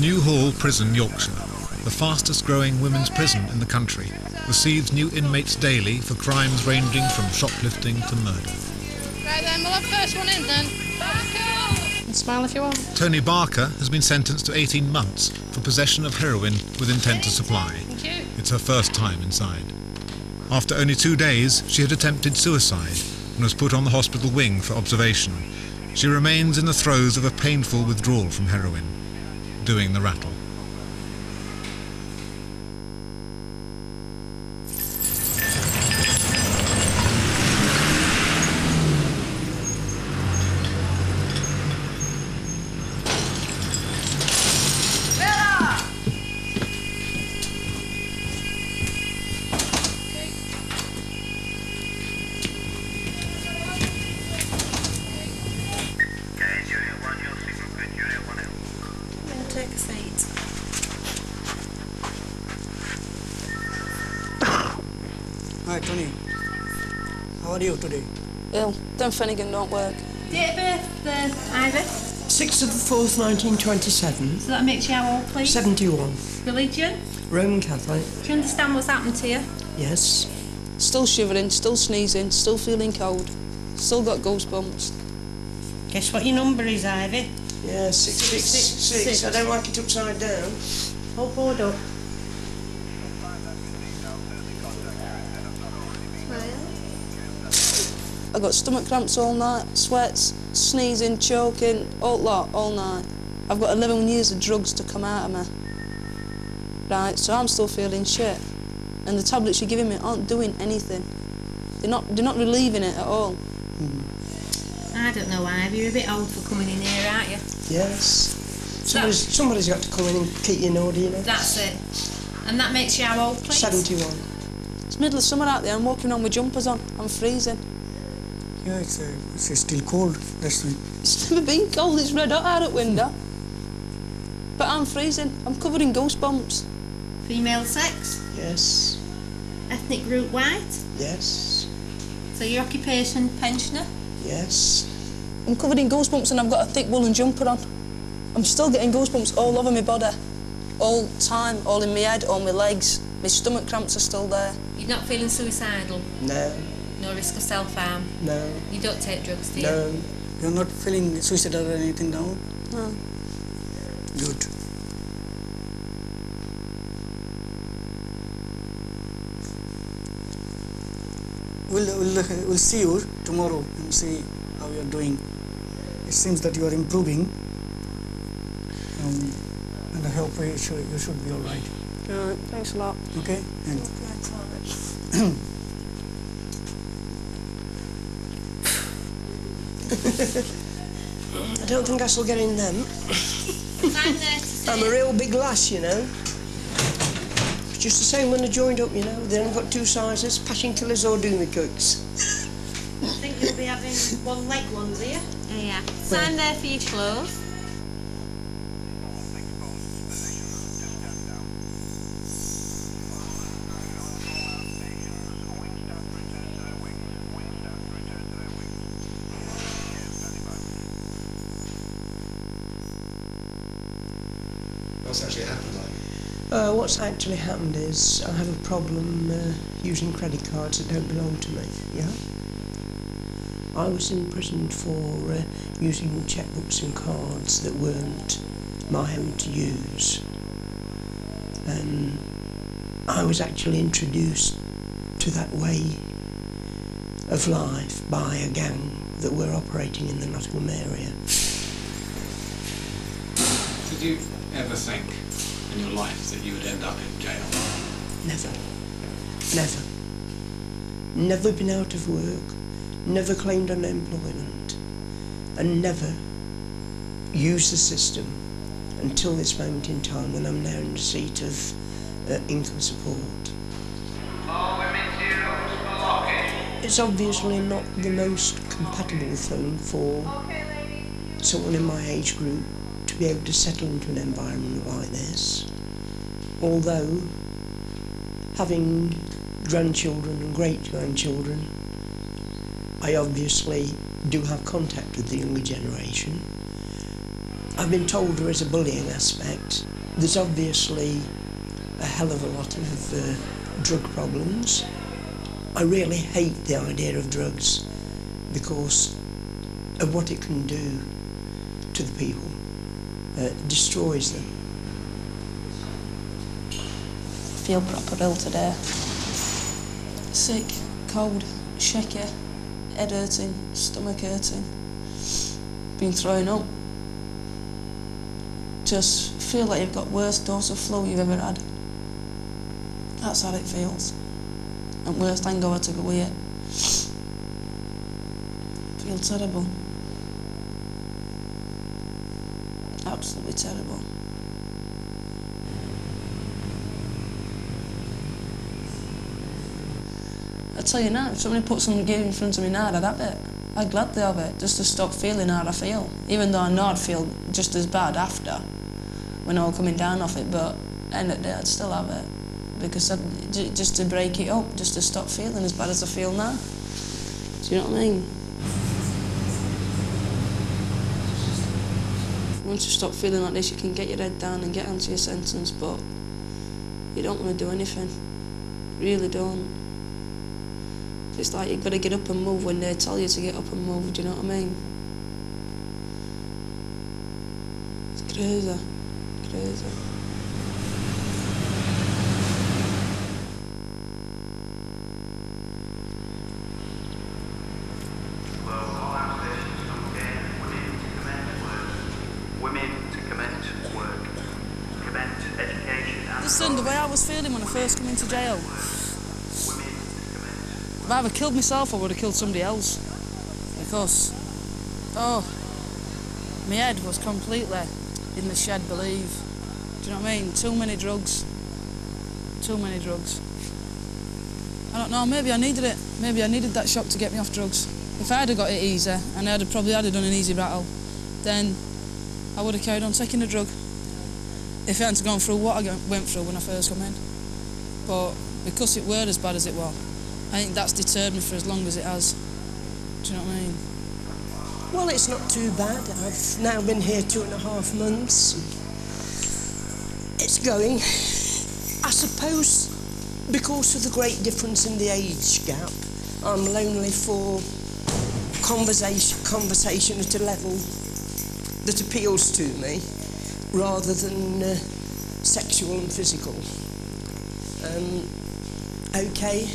New Hall Prison, Yorkshire, the fastest growing women's prison in the country, receives new inmates daily for crimes ranging from shoplifting to murder. Right then, we'll have first one in then. And smile if you want. Tony Barker has been sentenced to 18 months for possession of heroin with intent to supply. Thank you. It's her first time inside. After only 2 days, she had attempted suicide and was put on the hospital wing for observation. She remains in the throes of a painful withdrawal from heroin, doing the rattle. Take a seat. Hi, Tony. How are you today? Ill. Don't Finnegan don't work. Date of birth, Ivy. 6th of the 4th, 1927. So that makes you how old, please? 71. Religion? Roman Catholic. Do you understand what's happened to you? Yes. Still shivering, still sneezing, still feeling cold. Still got goosebumps. Guess what your number is, Ivy? Yeah, 666. I don't like it upside down. Hold forward up. I got stomach cramps all night, sweats, sneezing, choking, all night. I've got 11 years of drugs to come out of me. Right, so I'm still feeling shit. And the tablets you're giving me aren't doing anything. They're not relieving it at all. I don't know, Ivy. You're a bit old for coming in here, aren't you? Yes. Somebody's got to come in and keep you in order, you know. That's it. And that makes you how old, please? 71. It's middle of summer out there. I'm walking around with jumpers on. I'm freezing. Yeah, it's still cold. That's why. It's never been cold. It's red hot out at window. But I'm freezing. I'm covered in goosebumps. Female sex? Yes. Ethnic group white? Yes. So your occupation, pensioner? Yes. I'm covered in goosebumps and I've got a thick woolen jumper on. I'm still getting goosebumps all over my body. All the time, all in my head, all my legs. My stomach cramps are still there. You're not feeling suicidal? No. No risk of self-harm? No. You don't take drugs, do you? No. You're not feeling suicidal or anything now? No. Good. We'll see you tomorrow and see how you're doing. It seems that you are improving, and I hope you should be all right. All right, thanks a lot. Okay? And I don't think I shall get in them. I'm there to see I'm a you. real big lass, you know. It's just the same when I joined up, you know. They only got 2 sizes, passion killers or doomy cooks. I think you'll be having one-leg ones here. Yeah. Sign there for your clothes. What's actually happened, like? What's actually happened is I have a problem using credit cards that don't belong to me, yeah? I was imprisoned for using checkbooks and cards that weren't my own to use. And I was actually introduced to that way of life by a gang that were operating in the Nottingham area. Did you ever think in your life that you would end up in jail? Never. Never. Never been out of work, never claimed unemployment, and never used the system until this moment in time when I'm now in receipt of income support. It's obviously not the most compatible thing for someone in my age group to be able to settle into an environment like this. Although, having grandchildren and great-grandchildren, I obviously do have contact with the younger generation. I've been told there is a bullying aspect. There's obviously a hell of a lot of drug problems. I really hate the idea of drugs because of what it can do to the people. It destroys them. I feel proper ill today. Sick, cold, shaky, head hurting, stomach hurting. Been throwing up. Just feel like you've got worst dose of flu you've ever had. That's how it feels. And worst hangover to go with it. Feel terrible. Absolutely terrible. I tell you now, if somebody put some gear in front of me now, I'd have it. I'd gladly have it, just to stop feeling how I feel. Even though I know I'd feel just as bad after, when I was coming down off it, but at the end of the day, I'd still have it. Because just to break it up, just to stop feeling as bad as I feel now. Do you know what I mean? Once you stop feeling like this, you can get your head down and get onto your sentence, but you don't want to do anything. You really don't. It's like you've got to get up and move when they tell you to get up and move, do you know what I mean? It's crazy, crazy. Listen, the way I was feeling when I first came into jail, if I either killed myself or would have killed somebody else. Because, my head was completely in the shed, believe. Do you know what I mean? Too many drugs. Too many drugs. I don't know, maybe I needed it. Maybe I needed that shock to get me off drugs. If I'd have got it easy, and I'd have probably done an easy battle, then I would have carried on taking the drug. If it hadn't gone through what I went through when I first come in. But because it were as bad as it was, I think that's deterred me for as long as it has. Do you know what I mean? Well, it's not too bad. I've now been here 2.5 months. It's going. I suppose because of the great difference in the age gap, I'm lonely for conversation at a level that appeals to me, rather than sexual and physical. Okay,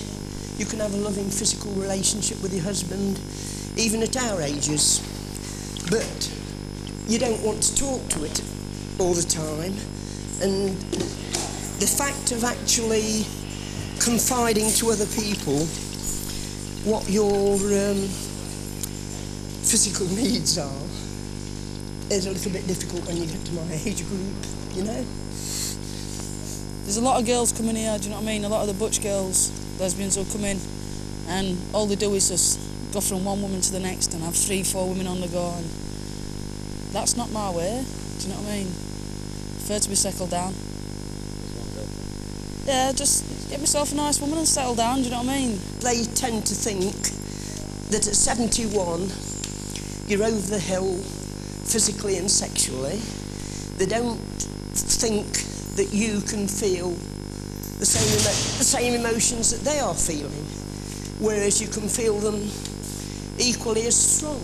you can have a loving physical relationship with your husband, even at our ages, but you don't want to talk to it all the time. And the fact of actually confiding to other people what your physical needs are is a little bit difficult when you get to my age group, you know? There's a lot of girls coming here, do you know what I mean? A lot of the butch girls, lesbians will come in, and all they do is just go from one woman to the next and have 3-4 women on the go, and that's not my way, do you know what I mean? I prefer to be settled down. Yeah, just get myself a nice woman and settle down, do you know what I mean? They tend to think that at 71, you're over the hill, physically and sexually. They don't think that you can feel the same emotions that they are feeling, whereas you can feel them equally as strong.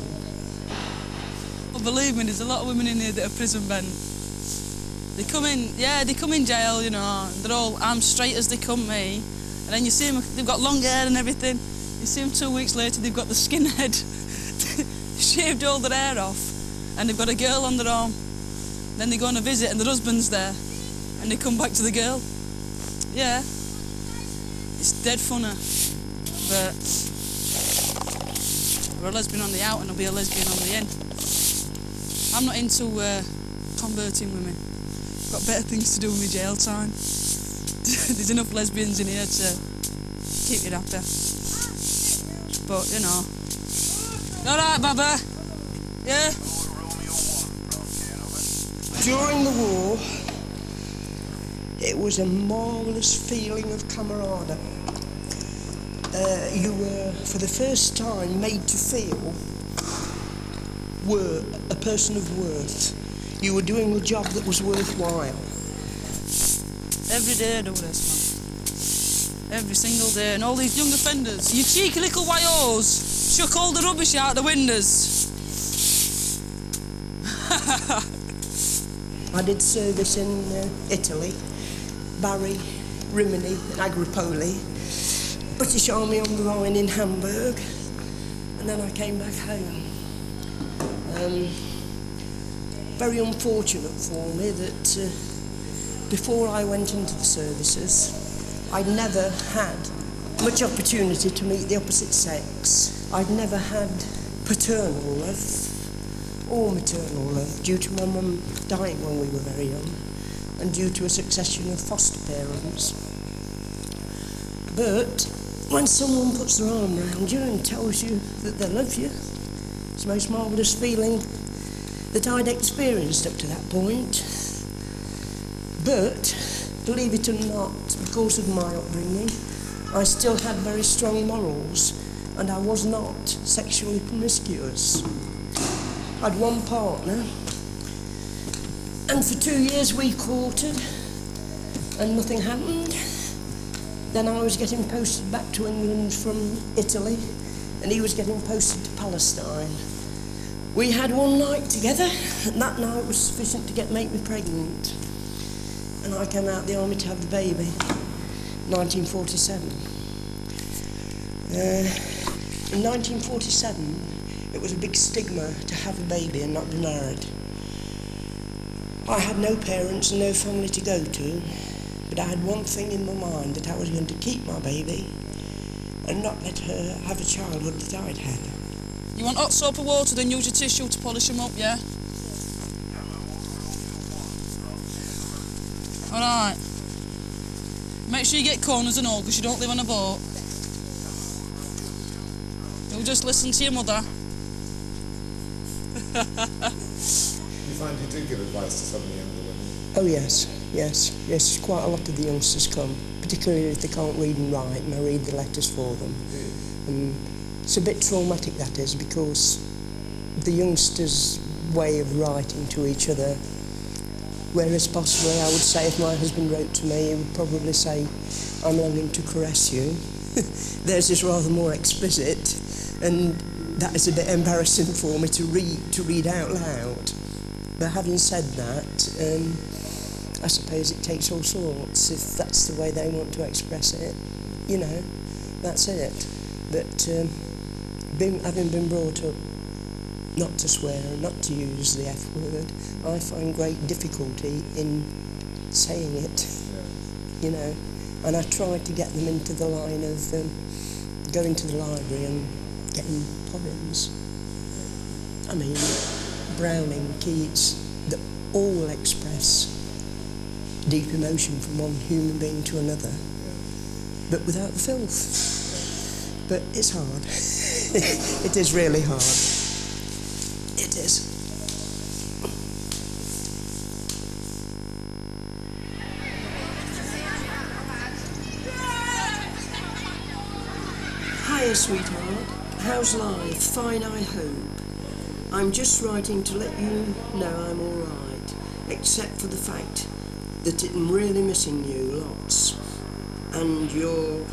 Well, believe me, there's a lot of women in here that are prison bent. They come in jail, you know, they're all, I'm straight as they come, me. And then you see them, they've got long hair and everything. You see them 2 weeks later, they've got the skinhead, shaved all their hair off, and they've got a girl on their arm. Then they go on a visit and their husband's there, and they come back to the girl. Yeah, it's dead funny, but we're a lesbian on the out and I'll be a lesbian on the in. I'm not into converting women. I've got better things to do with my jail time. There's enough lesbians in here to keep you happy. But, you know. All right, Baba? Yeah? During the war, it was a marvellous feeling of camaraderie. You were, for the first time, made to feel a person of worth. you were doing a job that was worthwhile. Every day I do this, man. Every single day. And all these young offenders, you cheeky little YOs, chuck all the rubbish out the windows. I did service in Italy, Bari, Rimini, and Agripoli, British Army on the Rhine in Hamburg, and then I came back home. Very unfortunate for me that before I went into the services, I'd never had much opportunity to meet the opposite sex. I'd never had paternal love or maternal love due to my mum dying when we were very young and due to a succession of foster parents. But when someone puts their arm around you and tells you that they love you, it's the most marvellous feeling that I'd experienced up to that point. But, believe it or not, because of my upbringing, I still had very strong morals and I was not sexually promiscuous. I had one partner and for 2 years we courted and nothing happened. Then I was getting posted back to England from Italy and he was getting posted to Palestine. We had one night together and that night was sufficient to make me pregnant. And I came out of the army to have the baby, 1947. In 1947, it was a big stigma to have a baby and not be married. I had no parents and no family to go to, but I had one thing in my mind, that I was going to keep my baby and not let her have a childhood that I'd had. You want hot soap or water, then use your tissue to polish them up, yeah? All right. Make sure you get corners and all, because you don't live on a boat. You'll just listen to your mother. You find you do give advice to some of the younger women? Oh yes. Quite a lot of the youngsters come, particularly if they can't read and write, and I read the letters for them. And it's a bit traumatic, that is, because the youngsters' way of writing to each other, whereas possibly I would say if my husband wrote to me, he would probably say, I'm longing to caress you. Theirs is rather more explicit, and that is a bit embarrassing for me to read out loud. But having said that, I suppose it takes all sorts. If that's the way they want to express it, you know, that's it. But having been brought up not to swear and not to use the F word, I find great difficulty in saying it, you know. And I try to get them into the line of going to the library and getting poems. I mean, Browning, Keats, that all express deep emotion from one human being to another, but without the filth. But it's hard. It is really hard. It is. Hiya, sweetheart. How's life? Fine, I hope. I'm just writing to let you know I'm all right, except for the fact that I'm really missing you lots. And you're...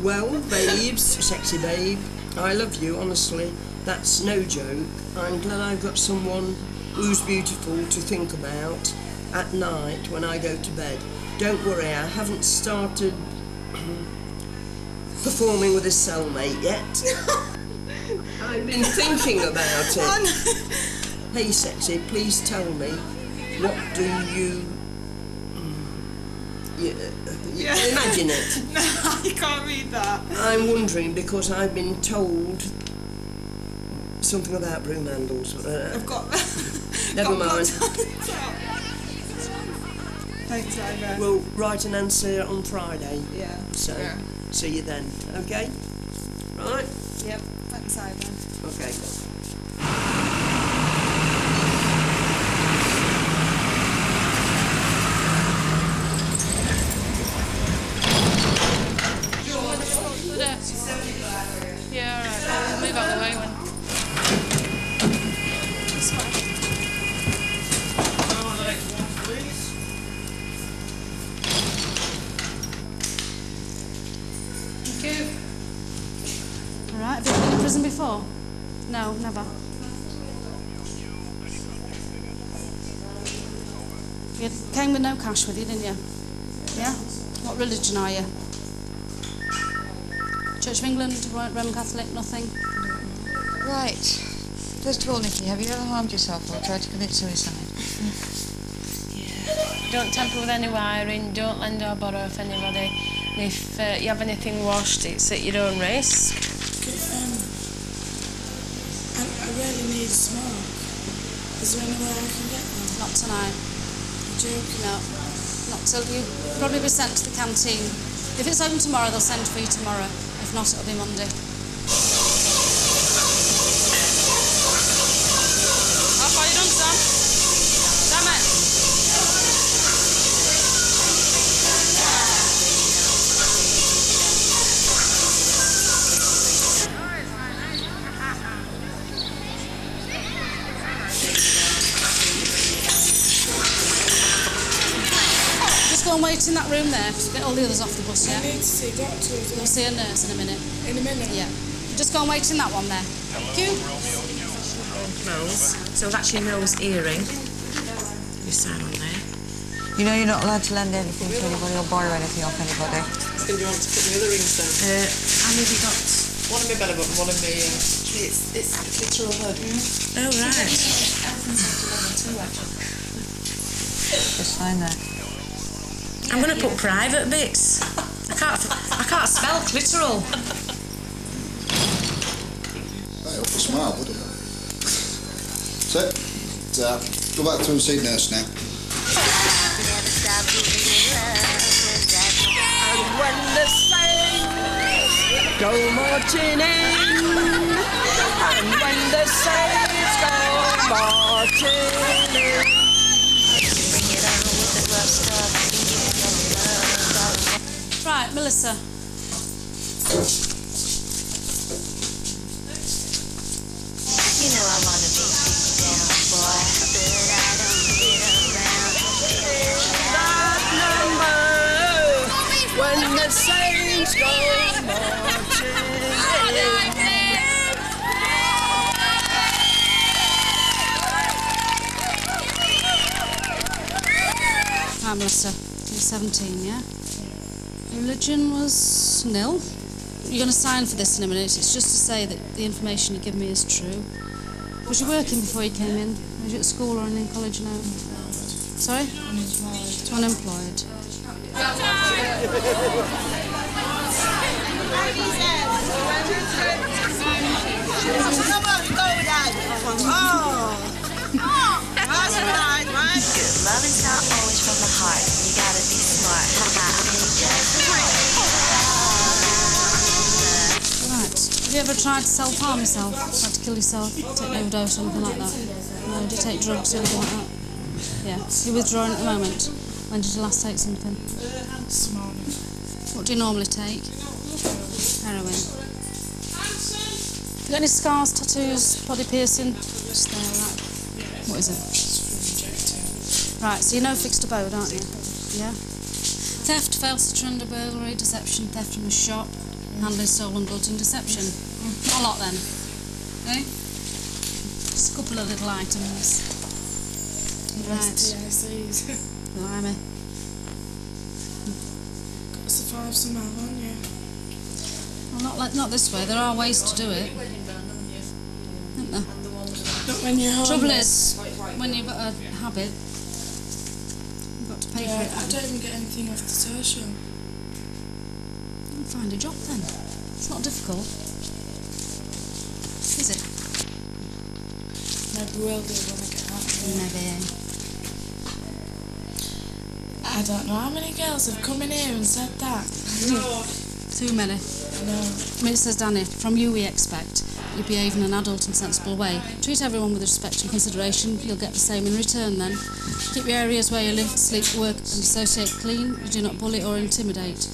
well, babes, sexy babe, I love you, honestly. That's no joke. I'm glad I've got someone who's beautiful to think about at night when I go to bed. Don't worry, I haven't started performing with a cellmate yet. I've been thinking about it. Hey, sexy, please tell me, what do you... imagine it. No, I can't read that. I'm wondering because I've been told something about broom handles. I've got... Never mind. Thanks, Ivor. We'll write an answer on Friday. Yeah. So, yeah. See you then, okay? Right? Yep. Thanks, Ivor. Okay. Yeah, alright. I'll move out of the way when... No, never. You came with no cash with you, didn't you? Yeah? What religion are you? Church of England, Roman Catholic, nothing? Right. First of all, Nikki, have you ever harmed yourself or tried to commit suicide? Don't tamper with any wiring, don't lend or borrow off anybody. And if you have anything washed, it's at your own risk. I really need a smoke. Is there anywhere I can get one? Not tonight. Joking? No. Not till you probably be sent to the canteen. If it's open tomorrow, they'll send for you tomorrow. If not, it'll be Monday. How far you done, Sam? Damn it! Just go and wait in that room there. Get all the others off the bus, yeah? I need to see doctors. You'll see a nurse in a minute. In a minute? Yeah. Just go and wait in that one there. Thank you. Nose. So that's your nose earring. You sign on there. You know you're not allowed to lend anything to anybody or borrow anything off anybody. Do you want to put the other rings down? How many have you got? One in my belly button, one in my... It's the clitoral hood. Oh, right. Just sign there. I'm going to put private bits. I can't spell clitoral. That helped us smile, wouldn't it? So, go back to the seat nurse now. And when the saints go marching in, and when the saints go marching in, bring it on with the rough stuff. Right, Melissa. You know I wanna be down, boy, but I don't get around that number when the saints go marching in. Right, Melissa. You're 17, yeah? Religion was nil. You're going to sign for this in a minute. It's just to say that the information you give me is true. Was you working before you came in? Was you at school or in college now? Sorry? Unemployed. Good loving's not always from the heart. You gotta be smart. Right. Have you ever tried to self-harm yourself? Tried to kill yourself? Take an overdose or anything like that? No, do you take drugs or anything like that? Yeah. You're withdrawing at the moment. When did you last take something? This morning. What do you normally take? Heroin. Have you got any scars, tattoos, body piercing? Just there, right. What is it? Right, so you know fixed abode, aren't you? Yeah? Theft, false surrender, burglary, deception, theft from a shop, handling stolen goods and deception. Not a lot then. Eh? Just a couple of little items. Right. Blimey. Got to survive somehow, haven't you? Well, not this way. There are ways to do it. Isn't there? Not when you're homeless. Trouble is, when you've got a habit, you've got to pay for it. I don't even get anything off the social. Find a job then. It's not difficult. Is it? Maybe will do when I get out of here. Maybe. I don't know how many girls have come in here and said that. Too many. No. I mean, it says, Danny, from you we expect you behave in an adult and sensible way. Treat everyone with respect and consideration. You'll get the same in return then. Keep your areas where you live, sleep, work and associate clean. You do not bully or intimidate.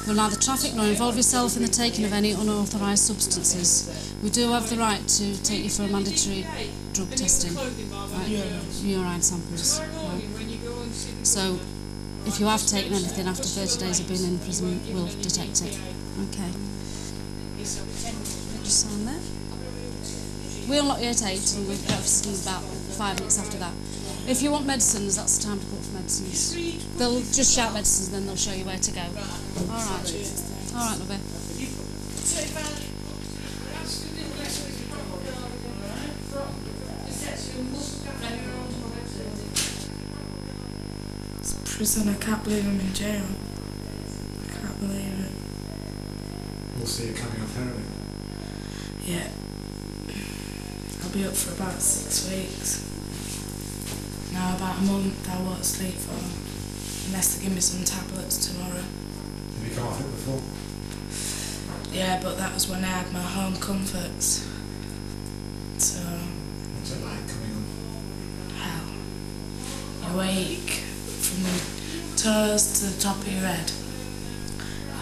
You will neither traffic nor involve yourself in the taking of any unauthorised substances. We do have the right to take you for a mandatory drug testing. Right? Urine samples. Right? So, if you have taken anything after 30 days of being in prison, we'll detect it. Okay. Just sign there. We unlock you at 8 and we've got offices about 5 minutes after that. If you want medicines, that's the time to call for medicines. They'll just shout medicines, then they'll show you where to go. All right. All right, lovey. It's prison. I can't believe I'm in jail. I can't believe it. We'll see you coming off heroin. Yeah. I'll be up for about 6 weeks. Now about a month I won't sleep for, unless they give me some tablets tomorrow. Have you come off it before? Yeah, but that was when I had my home comforts. So... What's it like coming on? Hell. You wake from your toes to the top of your head.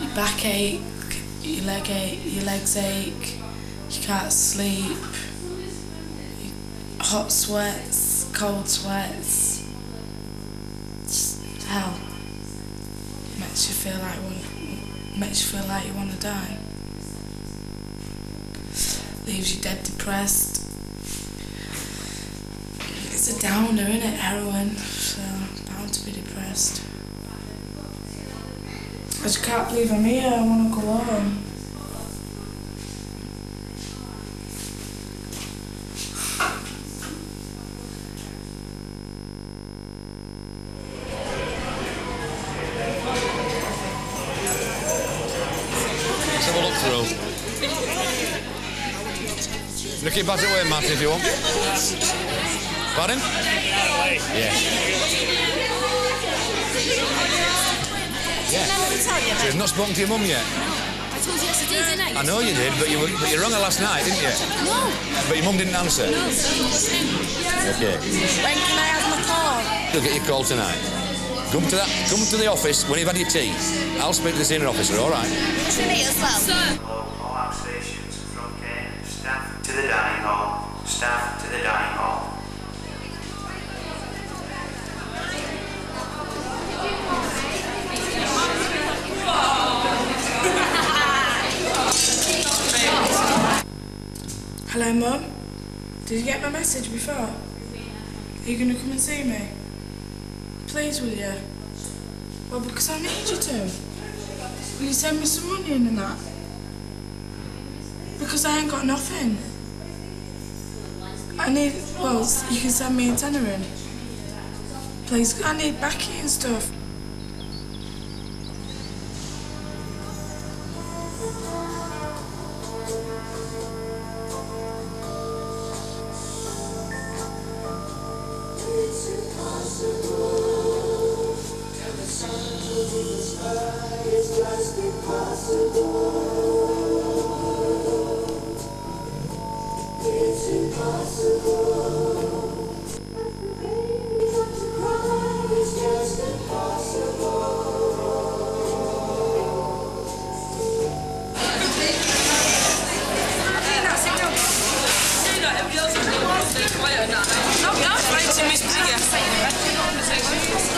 Your back ache, your legs ache, you can't sleep, hot sweats, cold sweats. It's hell. Makes you feel like you want to die. Leaves you dead depressed. It's a downer, isn't it, heroin? So bound to be depressed. I just can't believe I'm here. I want to go home. Let's have a look through. Look your bat away, Matt, if you want. Pardon? Yeah. Yeah. So you've not spoken to your mum yet? I told you yesterday, didn't I? I know you did, but you rang her last night, didn't you? No. But your mum didn't answer? No. Okay. When can I have my call? You'll get your call tonight. Come to the office when you've had your tea. I'll speak to the senior officer, all right? What's your name as well? Sir. All outstations from Kane. Staff to the dining hall. Staff to the dining hall. Hello, Mum. Did you get my message before? Are you going to come and see me? Please, will you? Well, because I need you to. Will you send me some money in and that? Because I ain't got nothing. I need, well, you can send me a tenner in. Please, I need baccy and stuff.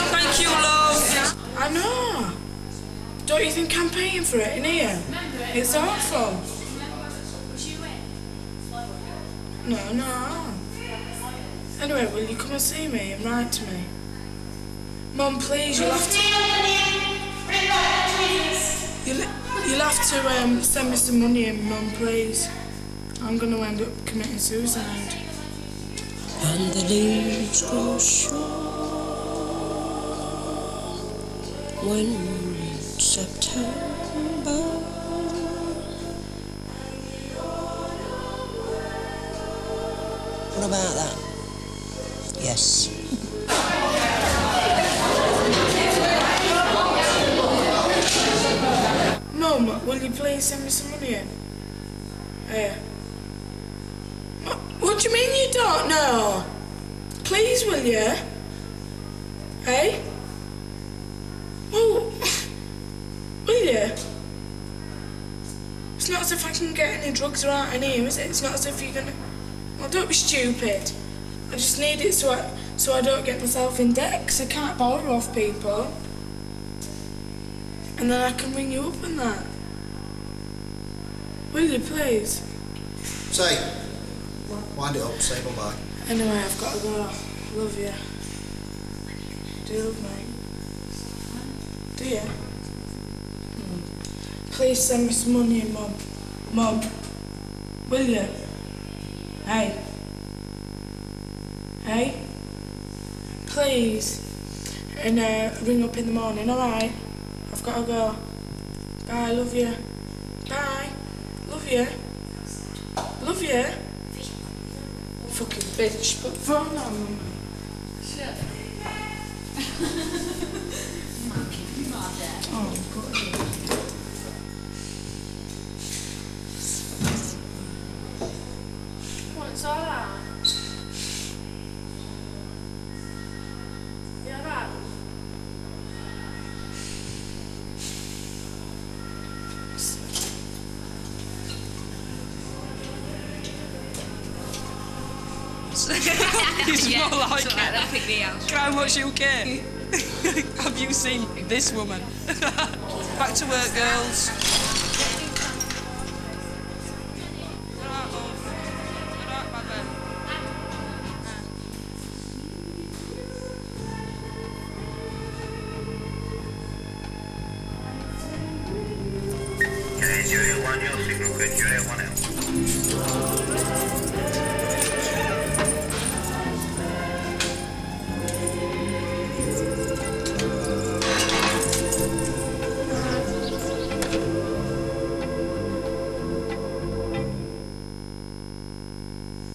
Thank you, love. I know. Don't you think I'm paying for it in here? It's awful. No. Anyway, will you come and see me and write to me? Mum, please, you'll have to... You'll have to send me some money in, Mum, please. I'm going to end up committing suicide. And the leaves grow short when we're in September. What about that? Yes. Mum, will you please send me some money in? What do you mean you don't know? Please, will you? Hey? Well, will you? It's not as if I can get any drugs right in here, is it? It's not as if you're gonna... Well, don't be stupid. I just need it so I don't get myself in debt, because I can't borrow off people. And then I can ring you up and that. Will you, please? Say, Wind it up, say bye-bye. Anyway, I've got to go. Love you. Do you love me? Do you? Please send me some money, Mum. Mum, will you? Hey. Hey? Please. And ring up in the morning, alright? I've got to go. Bye, love you. Bye. Love you. Love you. Fucking bitch. Put the phone on, Mum. Shit. Oh, God. What's all that? You alright? It's more like it. I think the answer. How much you care? Have you seen this woman? Back to work, girls. Okay, Julia 1, your signal good, Julia 1L.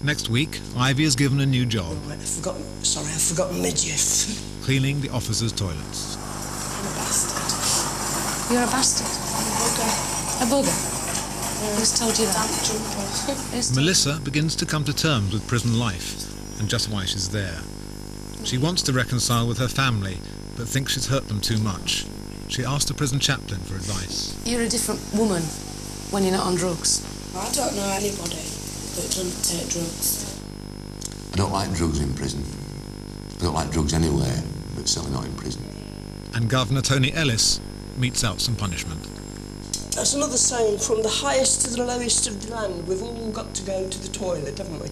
Next week, Ivy is given a new job. I've forgotten midget. Cleaning the officers' toilets. I'm a bastard. You're a bastard? A bugger? Who's told you that? Melissa begins to come to terms with prison life and just why she's there. She wants to reconcile with her family, but thinks she's hurt them too much. She asked the prison chaplain for advice. You're a different woman when you're not on drugs. I don't know anybody that doesn't take drugs. I don't like drugs in prison. I don't like drugs anywhere, but certainly not in prison. And Governor Tony Ellis metes out some punishment. That's another saying, from the highest to the lowest of the land, we've all got to go to the toilet, haven't we?